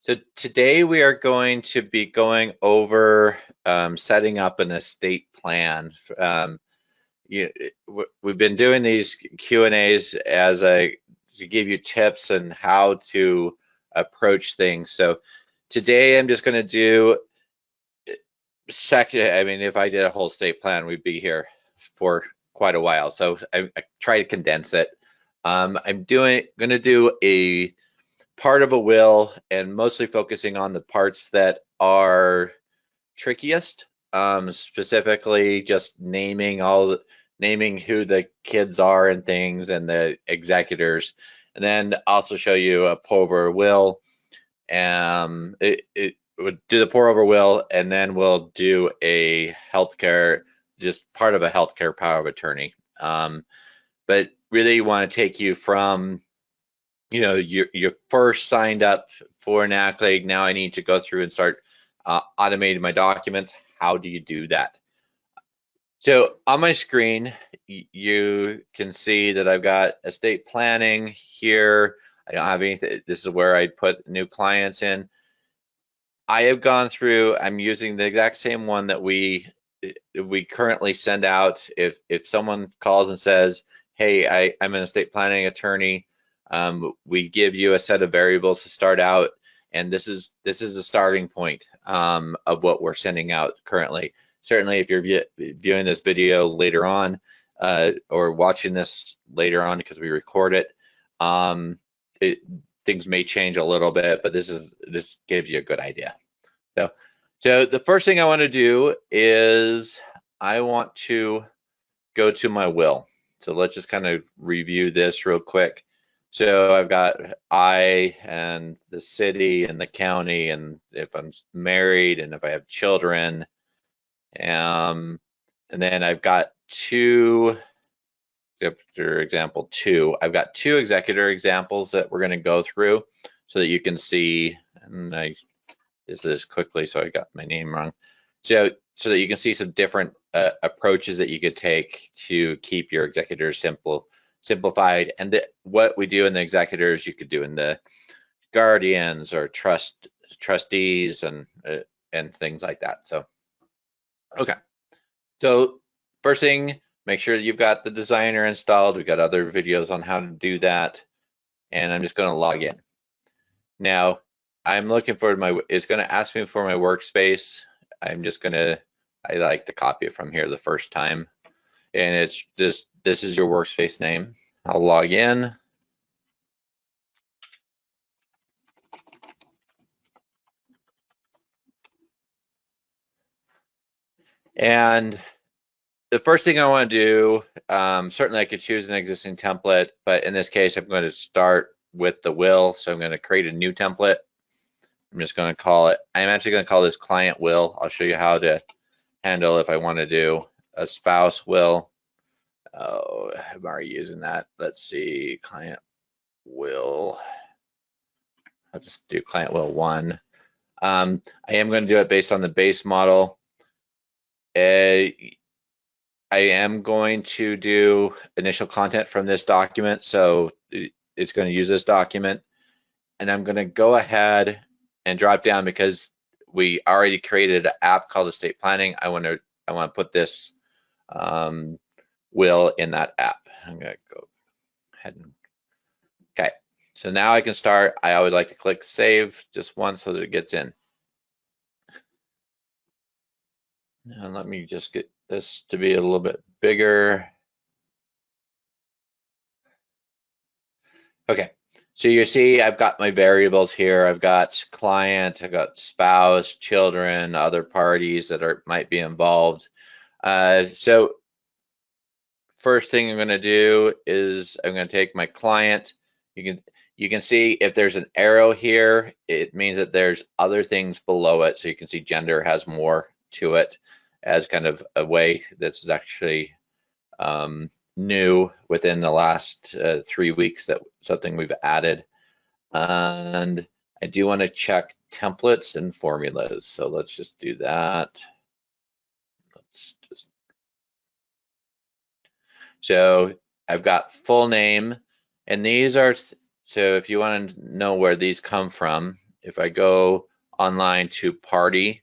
So today we are going to be going over setting up an estate plan. We've been doing these Q&As as to give you tips on how to approach things. So today I'm just going to do second. I mean, if I did a whole estate plan, we'd be here for quite a while. So I try to condense it. I'm going to do a part of a will and mostly focusing on the parts that are trickiest, specifically just naming who the kids are and things and the executors, and then also show you a pour over will. It would do the pour over will, and then we'll do a healthcare, just part of a healthcare power of attorney. But really want to take you from you first signed up for Knackly. Now I need to go through and start automating my documents. How do you do that? So on my screen, you can see that I've got estate planning here. I don't have anything. This is where I put new clients in. I have gone through, I'm using the exact same one that we currently send out. If someone calls and says, hey, I'm an estate planning attorney, we give you a set of variables to start out, and this is a starting point of what we're sending out currently. Certainly, if you're viewing this video later on or watching this later on because we record it, things may change a little bit, but this gives you a good idea. So the first thing I want to do is I want to go to my will. So let's just kind of review this real quick. So I've got I and the city and the county, and if I'm married and if I have children, and then I've got example 2. I've got 2 executor examples that we're going to go through so that you can see, and I did this quickly so I got my name wrong. So that you can see some different approaches that you could take to keep your executors simplified, and what we do in the executors you could do in the guardians or trustees and things like that. So okay, so first thing, make sure that you've got the designer installed. We've got other videos on how to do that, and I'm just going to log in. Now I'm looking for it's going to ask me for my workspace. I'm just going to, I like to copy it from here the first time, and it's just, this is your workspace name. I'll log in. And the first thing I want to do, certainly I could choose an existing template, but in this case, I'm going to start with the will. So I'm going to create a new template. I'm just going to call it, I'm actually going to call this client will. I'll show you how to handle if I want to do a spouse will. Oh, I'm already using that. Let's see, client will. I'll just do client will 1. I am going to do it based on the base model. I am going to do initial content from this document, so it's going to use this document, and I'm going to go ahead and drop down because we already created an app called Estate Planning. I want to put this will in that app. I'm going to go ahead and okay. So now I can start. I always like to click save just once so that it gets in. And let me just get this to be a little bit bigger. Okay, so you see I've got my variables here. I've got client, I've got spouse, children, other parties that might be involved. So first thing I'm going to do is I'm going to take my client. You can see if there's an arrow here, it means that there's other things below it. So you can see gender has more to it as kind of a way that's actually new within the last 3 weeks, that something we've added. And I do want to check templates and formulas. So let's just do that. So I've got full name, and these are, so if you want to know where these come from, if I go online to party,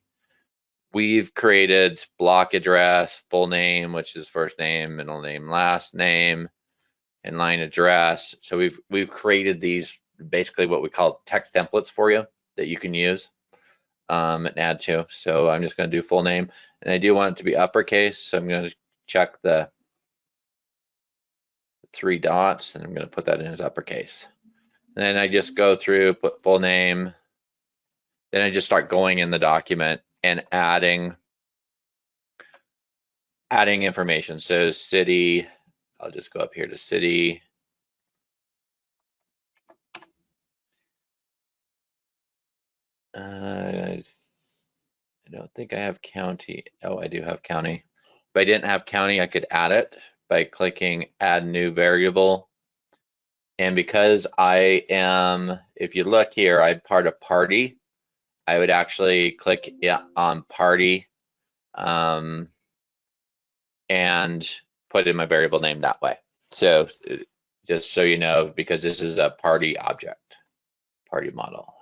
we've created block address, full name, which is first name, middle name, last name, and line address. So we've created these basically what we call text templates for you that you can use and add to. So I'm just going to do full name, and I do want it to be uppercase. So I'm going to check the 3 dots, and I'm going to put that in as uppercase. And then I just go through, put full name. Then I just start going in the document and adding information. So city, I'll just go up here to city. I don't think I have county. Oh, I do have county. If I didn't have county, I could add it by clicking add new variable. And because I am, if you look here, I'm part of party, I would actually click on party and put in my variable name that way. So just so you know, because this is a party object, party model.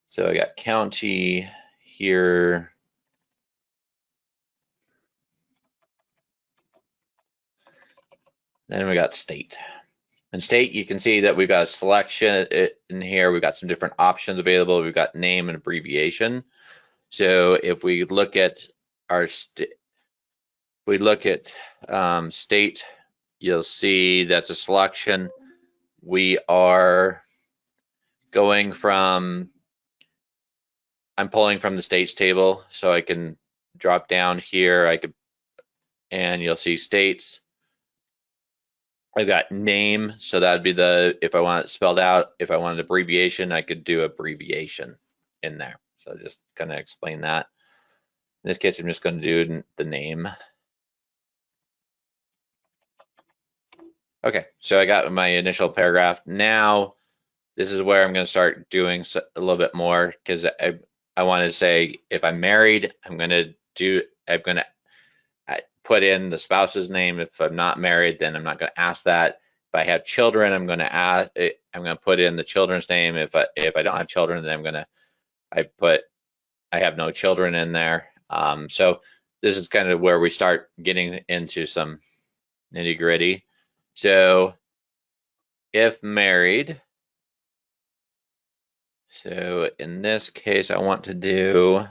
So I got county here. Then we got state. And state, you can see that we've got a selection in here. We've got some different options available. We've got name and abbreviation. So if we look at our state, state, you'll see that's a selection. We are going from, I'm pulling from the states table, so I can drop down here. I could, and you'll see states. I've got name, so that'd be the, if I want it spelled out. If I wanted abbreviation, I could do abbreviation in there. So just kind of explain that. In this case, I'm just going to do the name. Okay, so I got my initial paragraph. Now, this is where I'm going to start doing a little bit more, because I want to say if I'm married, I'm going to put in the spouse's name. If I'm not married, then I'm not going to ask that. If I have children, I'm going to put in the children's name. If I don't have children, then I have no children in there. So this is kind of where we start getting into some nitty gritty. So if married, so in this case, I want to do,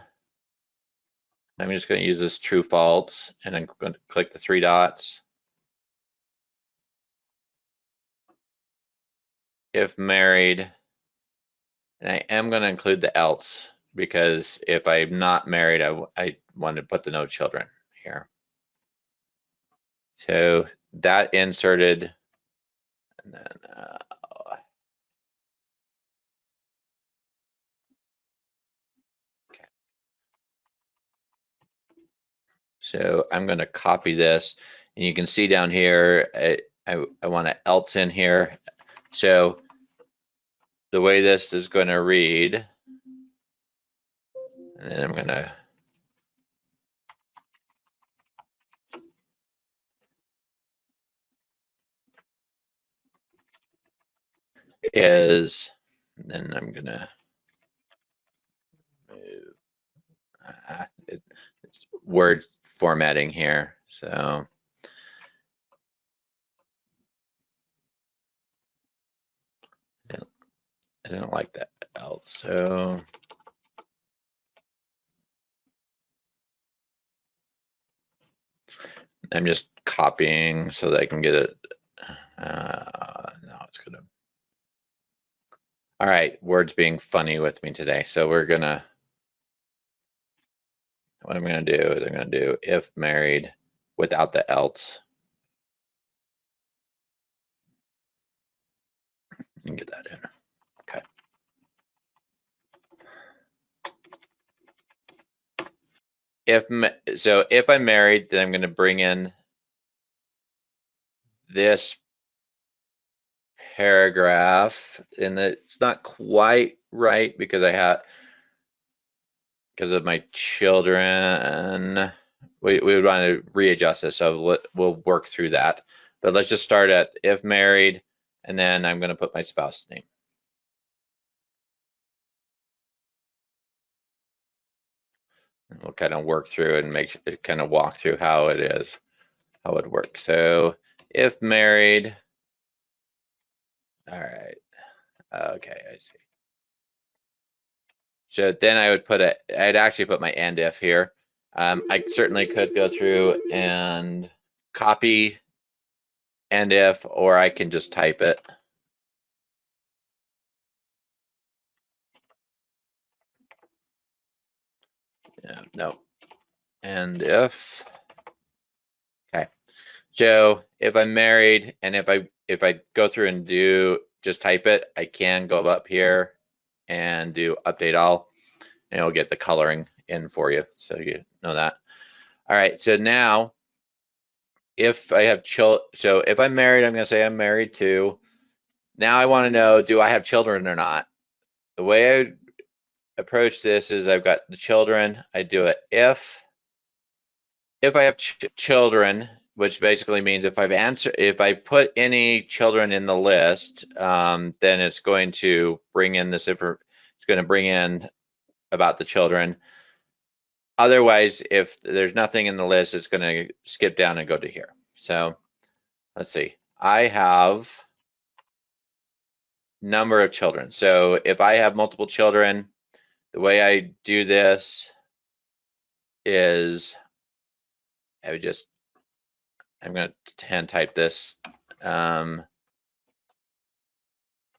I'm just going to use this true false, and I'm going to click the 3 dots. If married, and I am going to include the else, because if I'm not married, I want to put the no children here. So that inserted, and then okay. So I'm going to copy this, and you can see down here, I want to else in here. So the way this is going to read, and then I'm going to is, then I'm going to move, it's word formatting here. So I don't like that else. So I'm just copying so that I can get it. No, it's gonna. All right, Word's being funny with me today. So we're gonna, what I'm gonna do is I'm gonna do if married without the else. And get that in. Okay. If I'm married, then I'm going to bring in this paragraph, and it's not quite right because because of my children. We would want to readjust this, so we'll work through that. But let's just start at if married, and then I'm going to put my spouse's name. We'll kind of work through and kind of walk through how it is, how it works. So if married, all right, okay, I see. So then I would I'd actually put my end if here. I certainly could go through and copy end if, or I can just type it. Yeah, no, end if. Okay. So if I'm married and if I go through and do just type it, I can go up here and do update all, and it'll get the coloring in for you, so you know that. All right, so now if I have so if I'm married, I'm going to say I'm married too. Now I want to know, do I have children or not? The way I approach this is I've got the children. I do it if I have children, which basically means if I put any children in the list, then it's going to bring in it's going to bring in about the children. Otherwise, if there's nothing in the list, it's going to skip down and go to here. So let's see. I have number of children. So if I have multiple children, the way I do this is I'm going to hand type this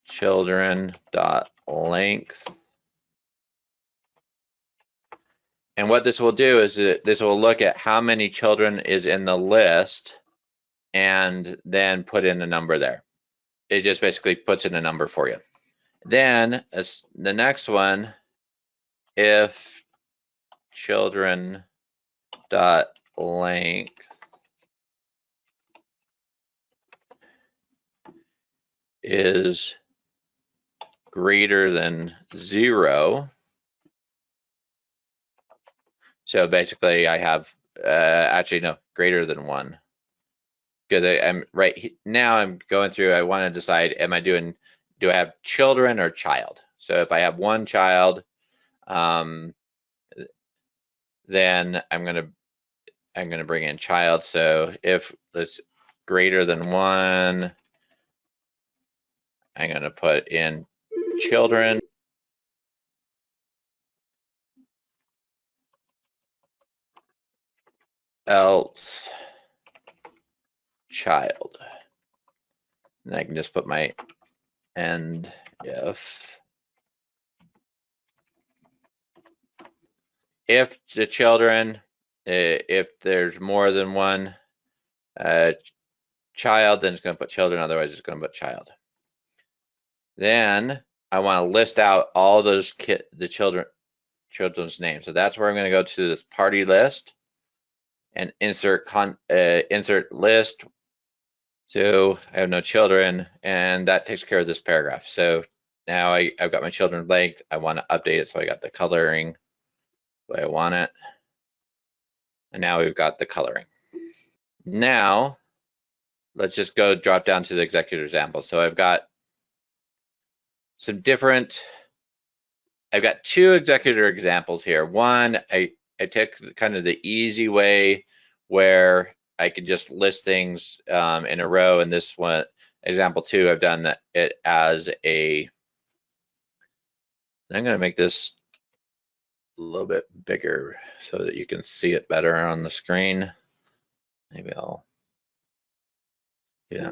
children dot length. And what this will do is this will look at how many children is in the list and then put in a number there. It just basically puts in a number for you. Then the next one, if children dot length is greater than 0. So basically I have, actually no, greater than 1. Because I'm right now I'm going through, I want to decide, do I have children or child? So if I have one child, then I'm gonna bring in child. So if it's greater than 1, I'm gonna put in children. Else child. And I can just put my end if the children, if there's more than one child, then it's going to put children, otherwise it's going to put child. Then I want to list out all those children's names. So that's where I'm going to go to this party list and insert list. So I have no children, and that takes care of this paragraph. So now I've got my children blank. I want to update it, so I got the coloring the way I want it. And now we've got the coloring. Now let's just go drop down to the executor example. So I've got I've got 2 executor examples here. One, I took kind of the easy way where I could just list things in a row. And this one, example 2, I've done it as I'm going to make this a little bit bigger so that you can see it better on the screen. Maybe yeah.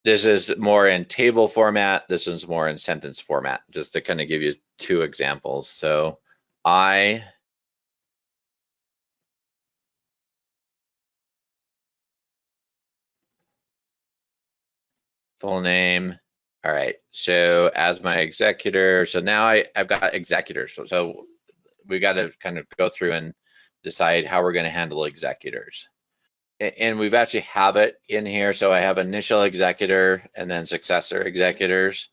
This is more in table format. This is more in sentence format, just to kind of give you 2 examples. So full name. All right, so as my executor, so now I've got executors. So we got to kind of go through and decide how we're going to handle executors. And we've actually have it in here. So I have initial executor and then successor executors.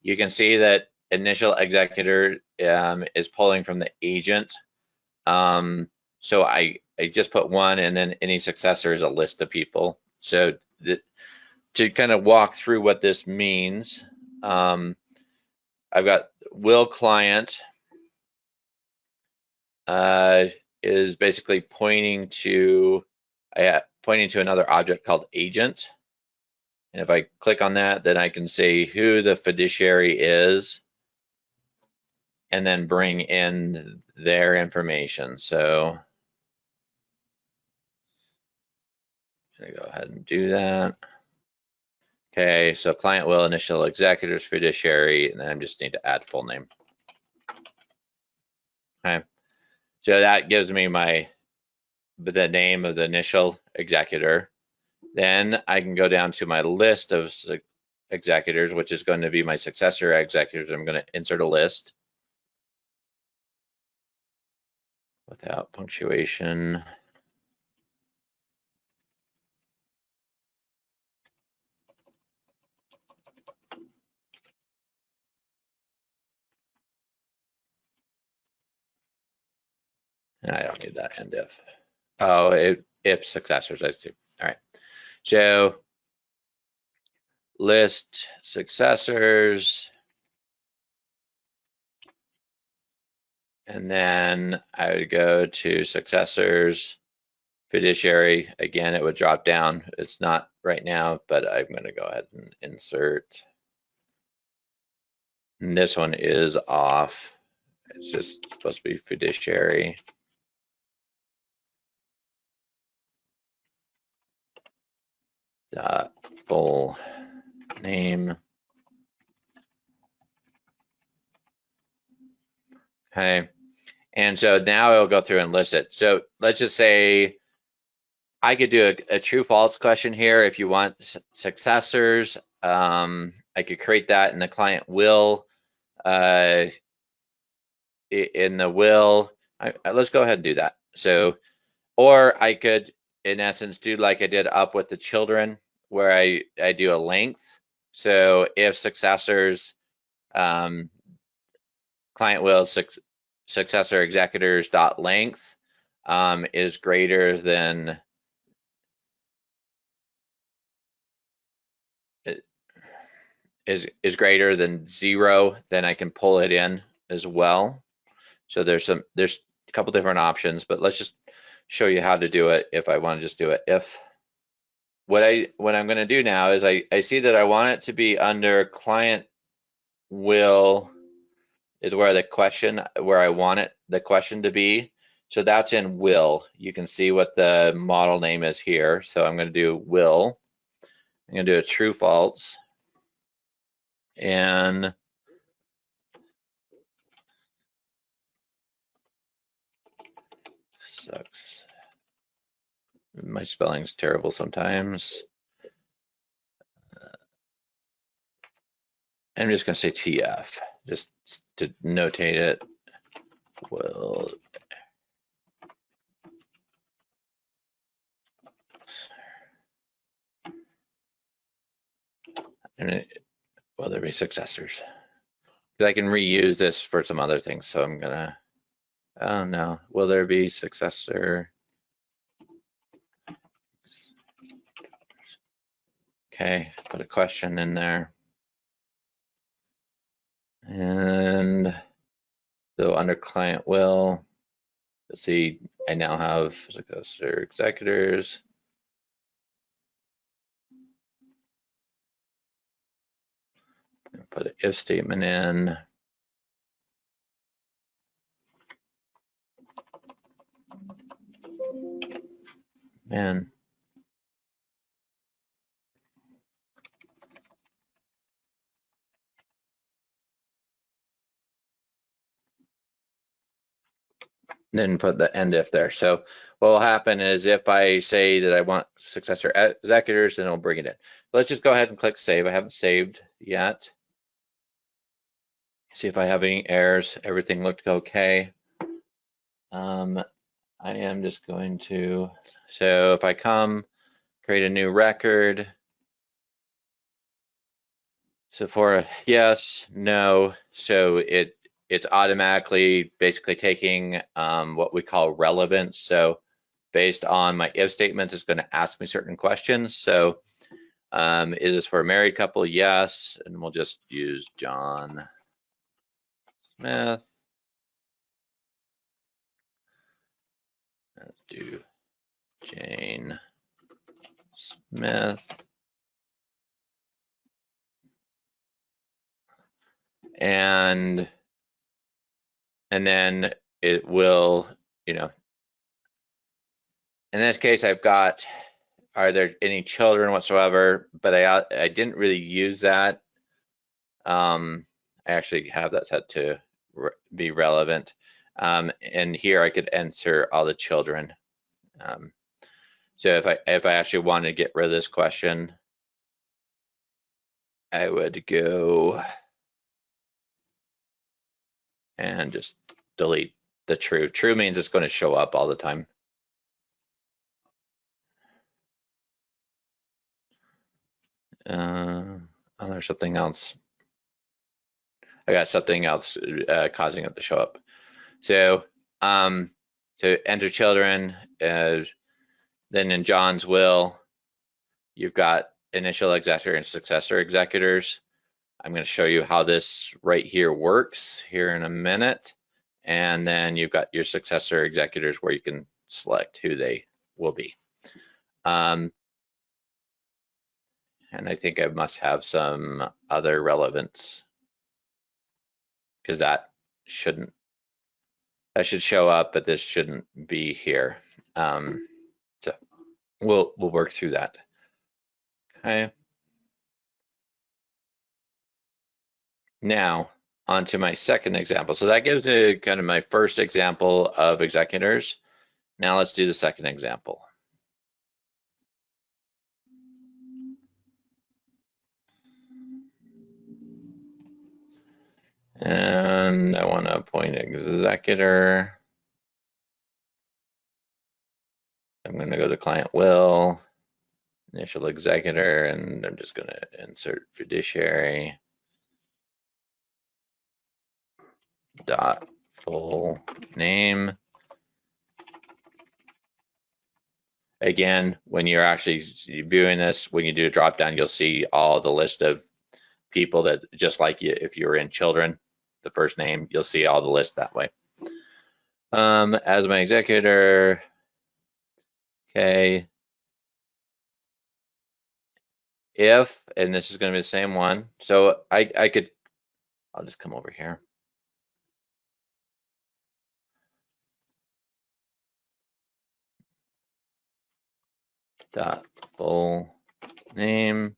You can see that initial executor is pulling from the agent. So I just put 1, and then any successor is a list of people. So to kind of walk through what this means, I've got will client. is basically pointing to another object called agent. And if I click on that, then I can say who the fiduciary is and then bring in their information. So I'm gonna go ahead and do that. Okay, so client will, initial executors, fiduciary, and then I just need to add full name. Okay, so that gives me the name of the initial executor. Then I can go down to my list of executors, which is going to be my successor executors. I'm going to insert a list without punctuation. And I don't need that end if. Oh, if successors, I see. All right. So list successors. And then I would go to successors, fiduciary. Again, it would drop down. It's not right now, but I'm going to go ahead and insert. And this one is off. It's just supposed to be fiduciary. Full name. Okay. And so now it'll go through and list it. So let's just say I could do a true false question here. If you want successors, I could create that in the client will. In the will, let's go ahead and do that. So, or I could, in essence, do like I did up with the children, where I do a length. So if successors, client will successor executors dot length is greater than is greater than 0, then I can pull it in as well. So there's a couple different options, but let's just show you how to do it if I want to just do it. If what I'm going to do now is I see that I want it to be under client will is where I want the question to be. So that's in will. You can see what the model name is here. So I'm going to do will. I'm going to do a true false. And sucks. My spelling's terrible sometimes. I'm just going to say TF, just to notate it. Will will there be successors? Because I can reuse this for some other things. So I'm gonna. Oh no, will there be successor? Okay, put a question in there. And so under client will, let's see, I now have successor executors. Put an if statement in. Man. Then put the end if there. So what will happen is if I say that I want successor executors, then it'll bring it in. Let's just go ahead and click save. I haven't saved yet. See if I have any errors. Everything looked okay. I am just going to, so if I come create a new record, so for a yes, no, so it's automatically basically taking what we call relevance. So based on my if statements, it's going to ask me certain questions. So is this for a married couple? Yes, and we'll just use John Smith. Let's do Jane Smith. And then it will, you know, in this case, I've got, are there any children whatsoever? But I didn't really use that. I actually have that set to be relevant. And here I could enter all the children. So if I actually wanted to get rid of this question, I would go and just delete the true. True means it's going to show up all the time. Oh, there's something else. I got something else causing it to show up. So to enter children, then in John's will, you've got initial executor and successor executors. I'm going to show you how this right here works here in a minute. And then you've got your successor executors where you can select who they will be. And I think I must have some other relevance because that should show up, but this shouldn't be here. So we'll work through that. Okay. Now on to my second example. So that gives me kind of my first example of executors. Now let's do the second example. And I want to appoint executor. I'm going to go to client will, initial executor, and I'm just going to insert fiduciary dot full name. Again, when you're actually viewing this, when you do a drop down, you'll see all the list of people that, just like you, if you were in children, the first name, you'll see all the list that way. As my executor, okay. If, and this is going to be the same one, so I could, I'll just come over here. Dot full name,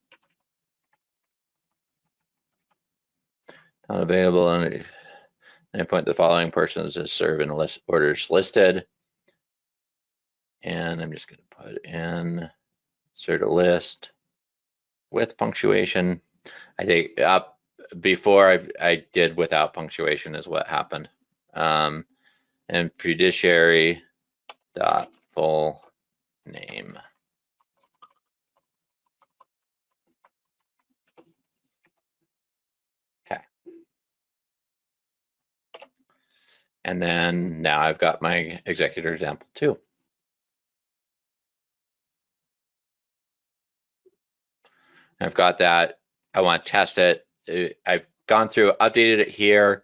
not available, and I appoint the following persons to serve in list orders listed. And I'm just going to put in insert a list with punctuation. I think up before I did without punctuation is what happened. And fiduciary dot full name. Okay. And then now I've got my executor example 2. I've got that. I want to test it. I've gone through, updated it here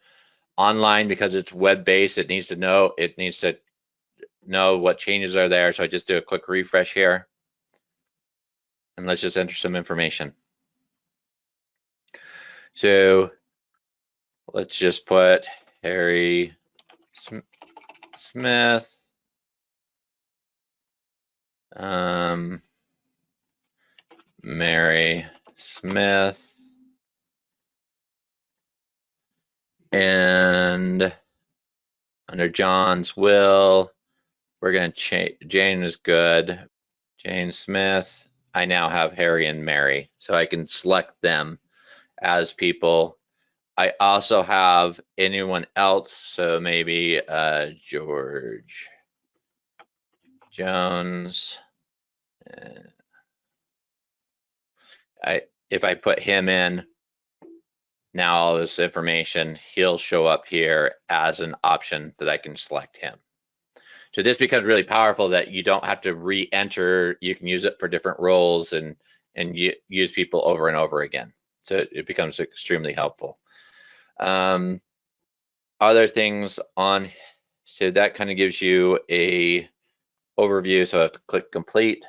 online because it's web-based. It needs to know what changes are there. So I just do a quick refresh here. And let's just enter some information. So let's just put Harry Smith. Mary Smith. And under John's will, we're going to change. Jane is good. Jane Smith. I now have Harry and Mary, so I can select them as people. I also have anyone else, so maybe George Jones. If I put him in, now all this information, he'll show up here as an option that I can select him. So this becomes really powerful that you don't have to re-enter. You can use it for different roles and use people over and over again. So it becomes extremely helpful. Other things on, so that kind of gives you a overview. So I have to click complete.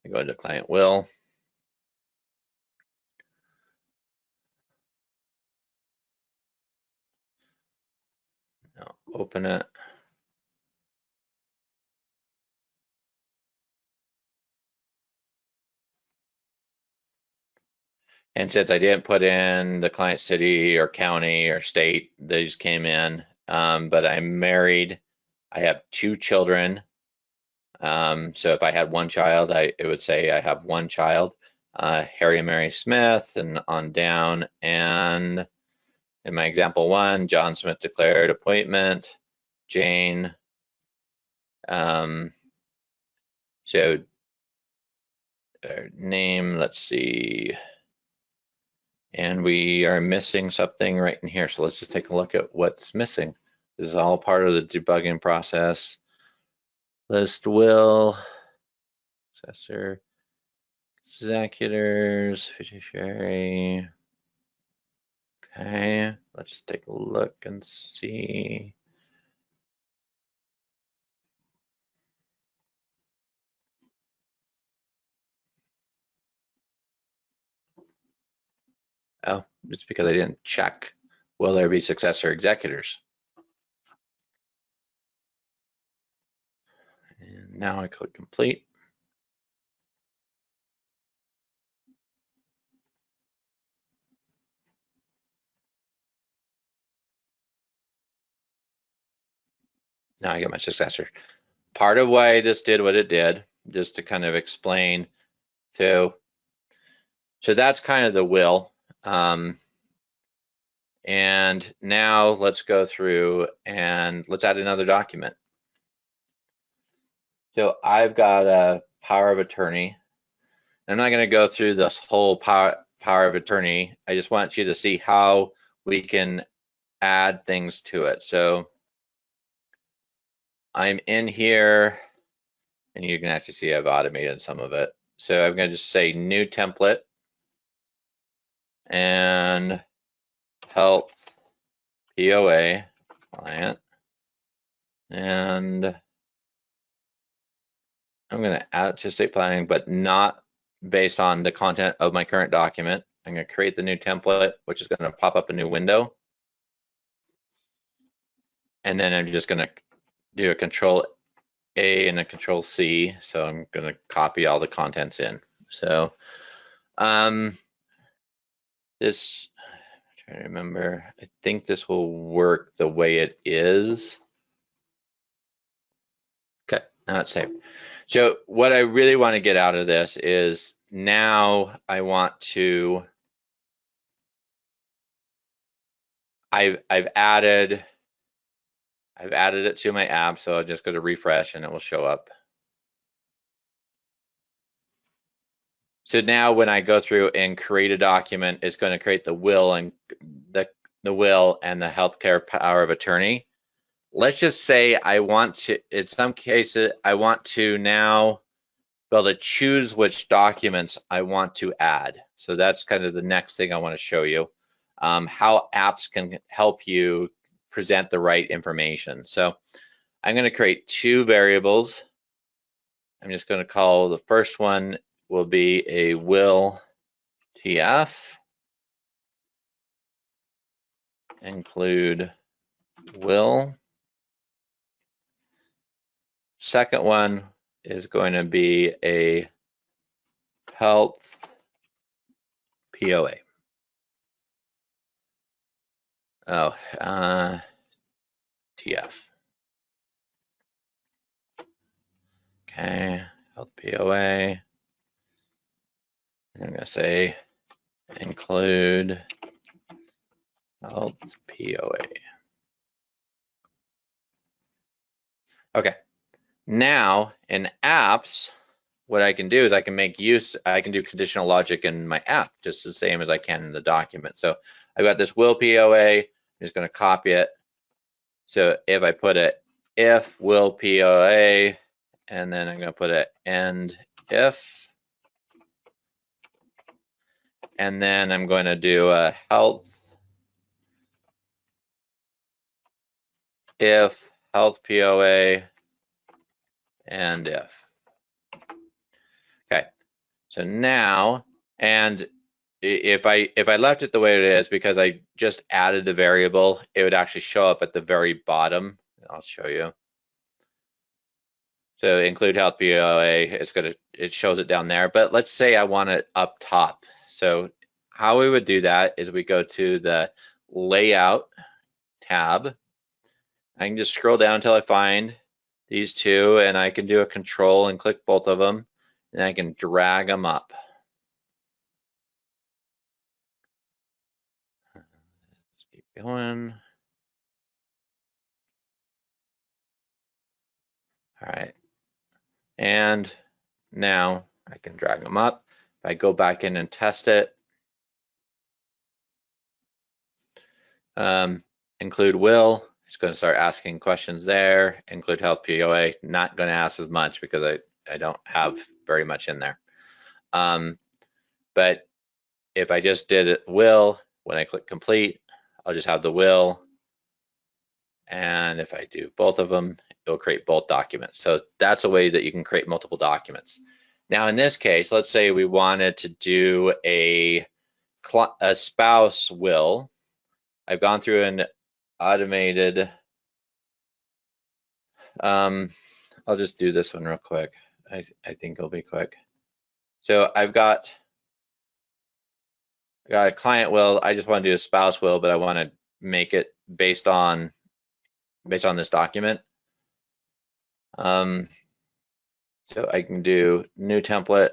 I go into client will. Now open it. And since I didn't put in the client city or county or state, they just came in. But I'm married. I have 2 children. So if I had 1 child, it would say I have 1 child, Harry and Mary Smith, and on down. And in my example 1, John Smith declared appointment, Jane. So name, let's see. And we are missing something right in here. So let's just take a look at what's missing. This is all part of the debugging process. List will, successor, executors, fiduciary. Okay, let's take a look and see. Oh, it's because I didn't check. Will there be successor executors? And now I click complete. Now I get my successor. Part of why this did what it did, just to kind of explain. So that's kind of the will. And now let's go through and let's add another document. So I've got a power of attorney. I'm not going to go through this whole power of attorney. I just want you to see how we can add things to it. So I'm in here, and you can actually see I've automated some of it. So I'm going to just say new template and health POA client. And I'm going to add it to estate planning, but not based on the content of my current document. I'm going to create the new template, which is going to pop up a new window. And then I'm just going to do a control A and a control C. So I'm going to copy all the contents in. So this, I'm trying to remember, I think this will work the way it is. Okay, now it's saved. So what I really want to get out of this is now I want to, I've added it to my app, so I'll just go to refresh and it will show up. So now when I go through and create a document, it's going to create the will and the will and the healthcare power of attorney. Let's just say I want to, in some cases, I want to now be able to choose which documents I want to add. So that's kind of the next thing I want to show you, how apps can help you present the right information. So I'm going to create 2 variables. I'm just going to call the first one will be a will TF, include will. Second one is going to be a health POA. Oh, TF. Okay, health POA. I'm going to say include health POA. Okay, now in apps, what I can do is I can do conditional logic in my app just the same as I can in the document. So I've got this will POA, I'm just going to copy it. So if I put it if will POA, and then I'm going to put it end if, and then I'm going to do a health if health POA and if. Okay, so now, and if I left it the way it is, because I just added the variable, it would actually show up at the very bottom. I'll show you. So include health POA, it shows it down there, but let's say I want it up top. So how we would do that is we go to the layout tab. I can just scroll down until I find these two, and I can do a control and click both of them, and I can drag them up. Let's keep going. All right, and now I can drag them up. If I go back in and test it, include will, it's going to start asking questions there. Include health POA, not going to ask as much because I don't have very much in there. But if I just did it will, when I click complete, I'll just have the will. And if I do both of them, it'll create both documents. So that's a way that you can create multiple documents. Now, in this case, let's say we wanted to do a spouse will. I've gone through an automated, I'll just do this one real quick. I think it'll be quick. So I've got a client will. I just want to do a spouse will, but I want to make it based on this document. So I can do new template,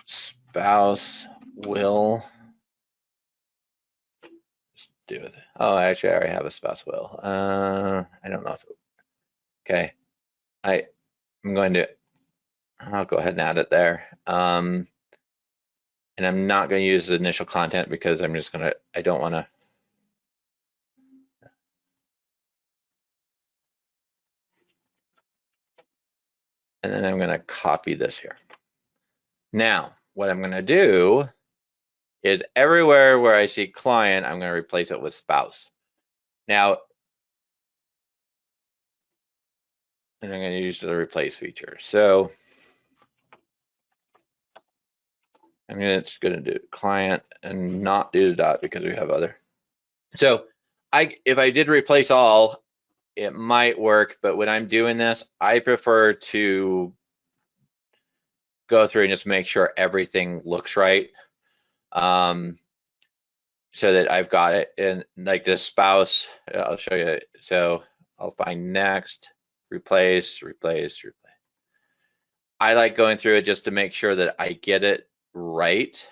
spouse will. Just do it. Oh, actually, I already have a spouse will. I don't know if okay. I'm going to. I'll go ahead and add it there. And I'm not going to use the initial content because I'm just going to. I don't want to. And then I'm going to copy this here. Now, what I'm going to do is everywhere where I see client, I'm going to replace it with spouse. Now, and I'm going to use the replace feature. So I'm just going to do client and not do the dot because we have other. So if I did replace all, it might work, but when I'm doing this, I prefer to go through and just make sure everything looks right. So that I've got it in like this spouse, I'll show you. So I'll find next, replace. I like going through it just to make sure that I get it right.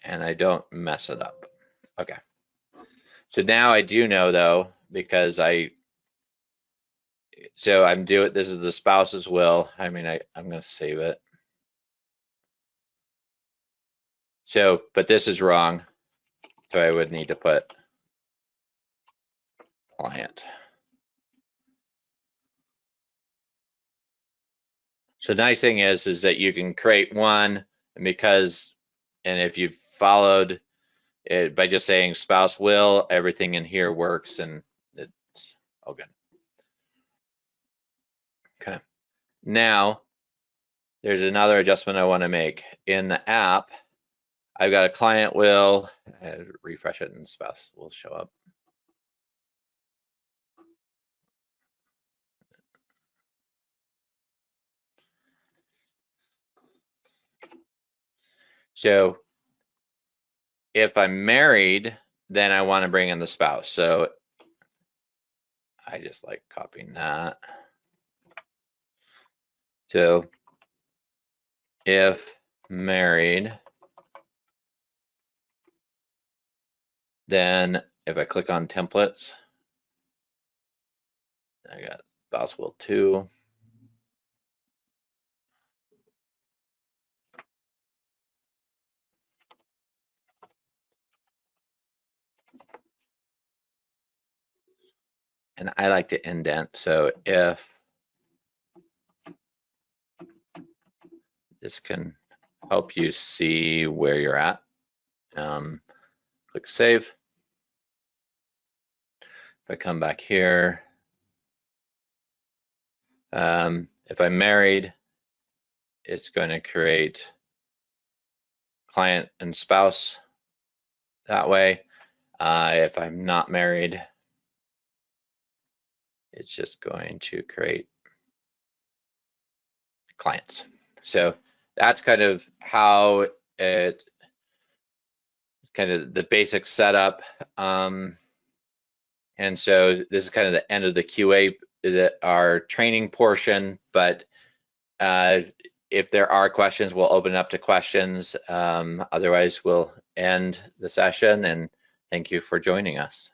And I don't mess it up. Okay. So now I do know though, because so I'm doing, this is the spouse's will. I mean, I'm going to save it. So, but this is wrong. So I would need to put client. So the nice thing is that you can create one, and if you've followed it by just saying spouse will, everything in here works and it's all good. Okay. Now, there's another adjustment I want to make. In the app, I've got a client will, refresh it and spouse will show up. So if I'm married, then I want to bring in the spouse. So I just like copying that. So if married, then if I click on templates, I got spouse will 2. And I like to indent. So if this can help you see where you're at, click save. If I come back here, if I'm married, it's going to create client and spouse that way. If I'm not married, it's just going to create clients. So that's kind of how it, kind of the basic setup. And so this is kind of the end of the QA, our training portion, but if there are questions, we'll open up to questions. Otherwise, we'll end the session, and thank you for joining us.